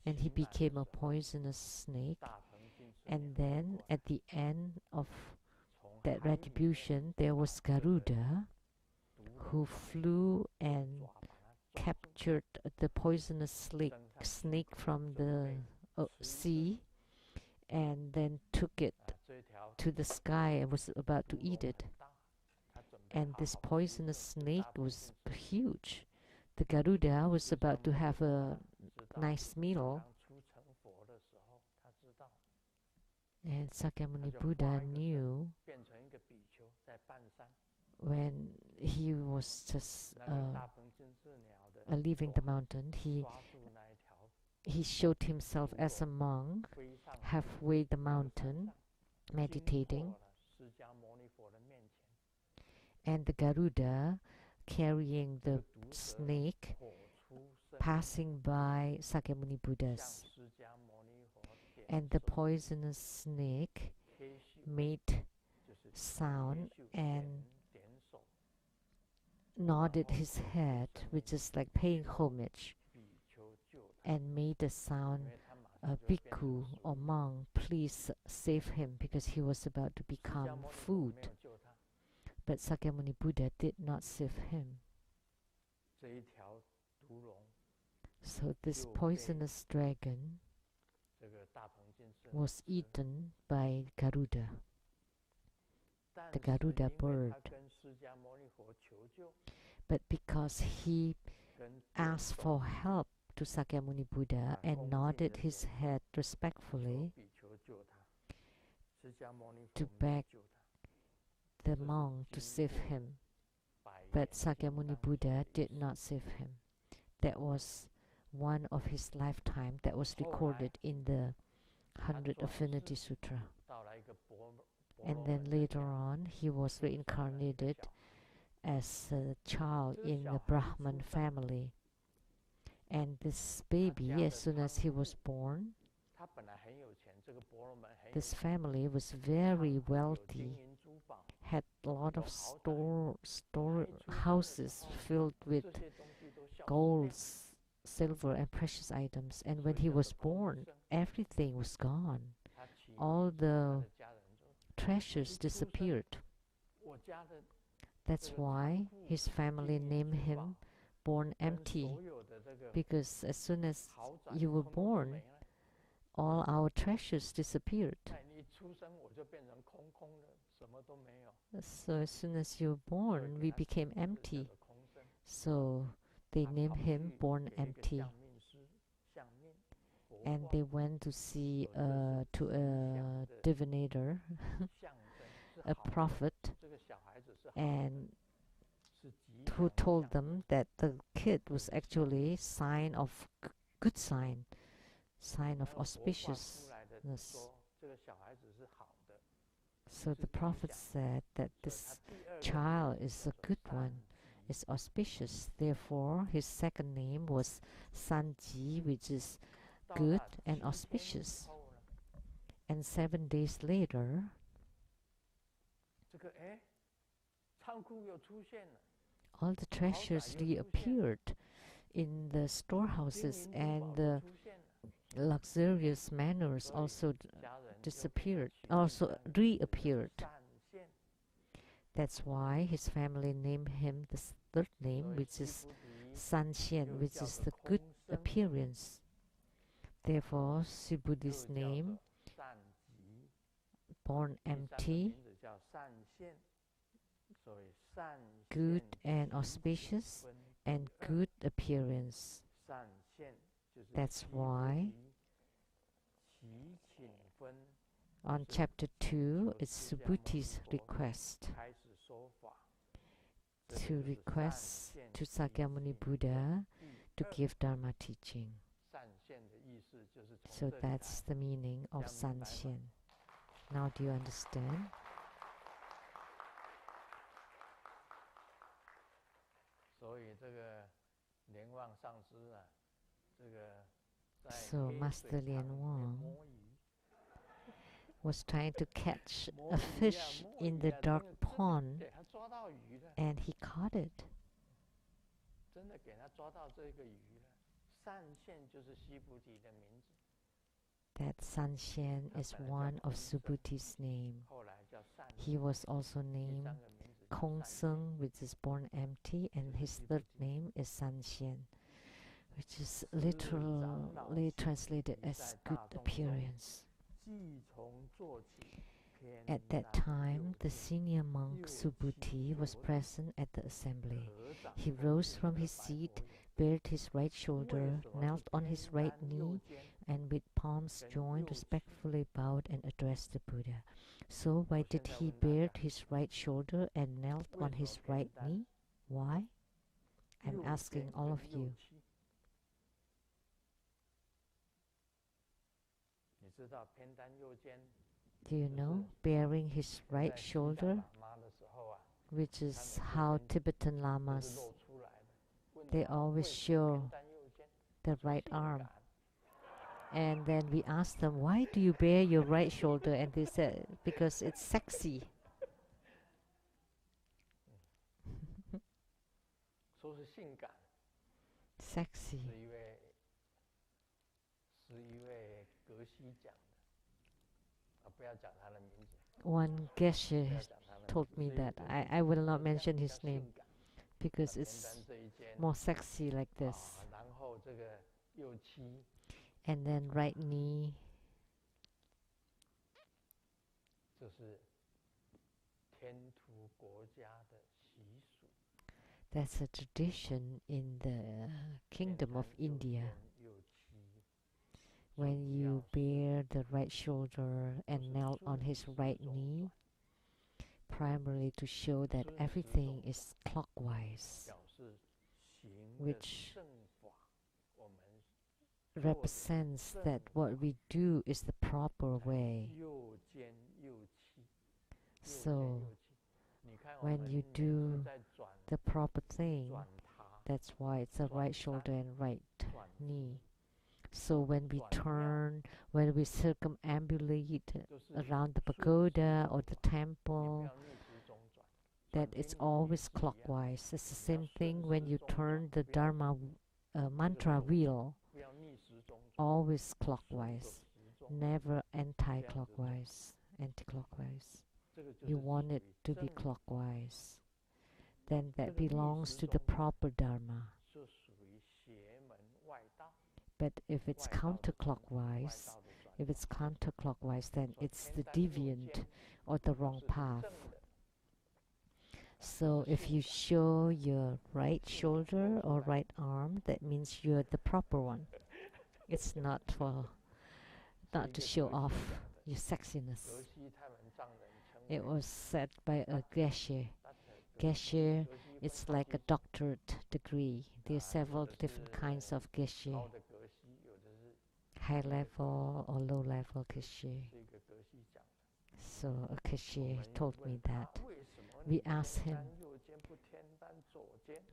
and he became a poisonous snake. And then at the end of that retribution, there was Garuda, who flew and captured the poisonous snake from the sea, and then took it to the sky and was about to eat it. And this poisonous snake was huge. The Garuda was about to have a nice meal. And Sakyamuni Buddha knew when he was just leaving the mountain. He showed himself as a monk halfway the mountain, meditating. And the Garuda carrying the snake passing by Sakyamuni Buddhas. And the poisonous snake made sound and nodded his head, which is like paying homage, and made the sound, bhikkhu or monk, please save him, because he was about to become food. But Sakyamuni Buddha did not save him. So this poisonous dragon was eaten by Garuda, the Garuda bird. But because he asked for help to Sakyamuni Buddha and nodded his head respectfully to beg the monk to save him, but Sakyamuni Buddha did not save him. That was one of his lifetime that was recorded in the 100 Affinity Sutra. And then later on, he was reincarnated as a child in the Brahman family. And this baby, as soon as he was born, this family was very wealthy, had a lot of store houses filled with gold, silver, and precious items. And when he was born, everything was gone. All the treasures disappeared. That's why his family named him Born Empty, because as soon as you were born, all our treasures disappeared. So as soon as you were born, we became empty. So they named him Born Empty. And they went to see to a divinator, a prophet, and who told them that the kid was actually sign of good sign of auspiciousness. So the prophet said that this child is a good one, is auspicious. Therefore, his second name was Sanji, which is good and auspicious. And 7 days later, all the treasures reappeared in the storehouses, and the luxurious manors also disappeared, also reappeared. That's why his family named him the third name, which is Sanxian, which is the good appearance. Therefore, Subuti's name, Born Empty, good and auspicious, and good appearance. That's why on chapter 2, it's Subuti's request to request to Sakyamuni Buddha to give Dharma teaching. So that's the meaning of Sanxian. Now do you understand? So Master Lian Wang was trying to catch a fish in the dark pond, and he caught it. That Sanxian is one of Subuti's name. He was also named Kong Seng, which is Born Empty, and his third name is Sanxian, which is literally translated as good appearance. At that time, the senior monk Subuti was present at the assembly. He rose from his seat, bared his right shoulder, knelt on his right knee, and with palms joined respectfully bowed and addressed the Buddha. So why did he bare his right shoulder and knelt on his right knee? Why? I'm asking all of you. Do you know, bearing his right shoulder which is how Tibetan Lamas, they always show the right arm. And then we asked them, why do you bare your right shoulder? And they said, because it's sexy. Sexy. One geshe told me that. I will not mention his name because it's more sexy like this. And then right knee. That's a tradition in the kingdom of India. When you bare the right shoulder and knelt on his right knee, primarily to show that everything is clockwise, which represents that what we do is the proper way. So when you do the proper thing, that's why it's the right shoulder and right knee. So when we turn, when we circumambulate around the pagoda or the temple, that it's always clockwise. It's the same thing when you turn the Dharma mantra wheel, always clockwise, never anti-clockwise. You want it to be clockwise. Then that belongs to the proper Dharma. But if it's counterclockwise, then it's the deviant or the wrong path. So if you show your right shoulder or right arm, that means you're the proper one. It's not to show off your sexiness. It was said by a geshe. Geshe, it's like a doctorate degree. There are several different kinds of geshe. High level or low level geshe. So a geshe told me that. We asked him,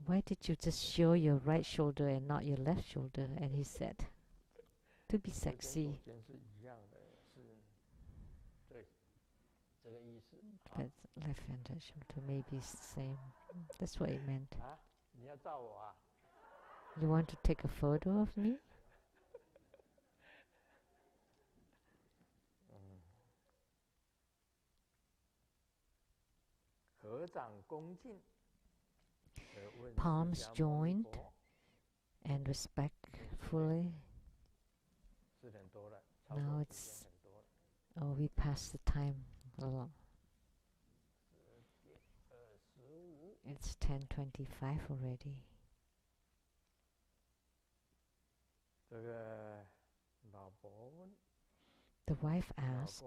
why did you just show your right shoulder and not your left shoulder? And he said, to be sexy. But left-handed shoulder maybe it's the same. That's what it meant. You want to take a photo of me? Palms joined and respectfully. Now it's, we passed the time a lot. It's 10:25 already. The wife asked,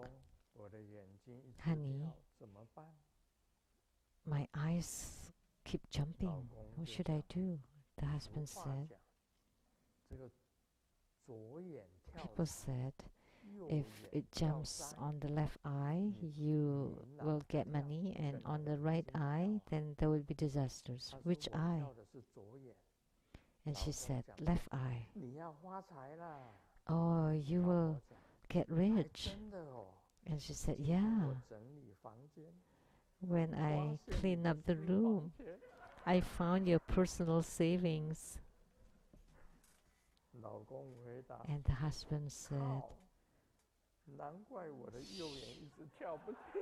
honey, my eyes keep jumping. What should I do? The husband said, people said, if it jumps on the left eye, you will get money, and on the right eye, then there will be disasters. Which eye? And she said, left eye. Oh, you will get rich. And she said, yeah. When I clean up the room, I found your personal savings. And the husband said,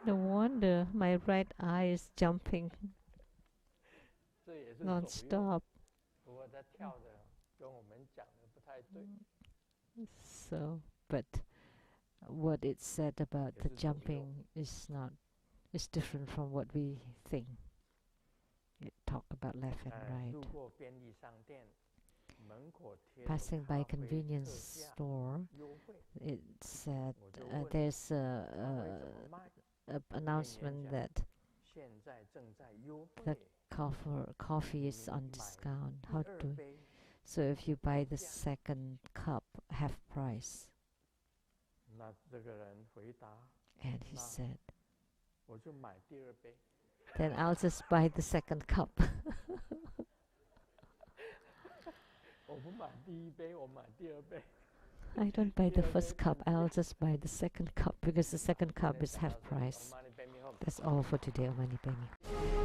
no wonder my right eye is jumping non-stop. So, but what it said about the jumping is different from what we think. It talk about left and right. Passing by a convenience store, it said there's a announcement that the coffee is on discount. So if you buy the second cup, half price. And he said, then I'll just buy the second cup. 我不买第一杯，我买第二杯。 I don't buy the first cup, I'll just buy the second cup because the second cup is half price. That's all for today, Omani Beni.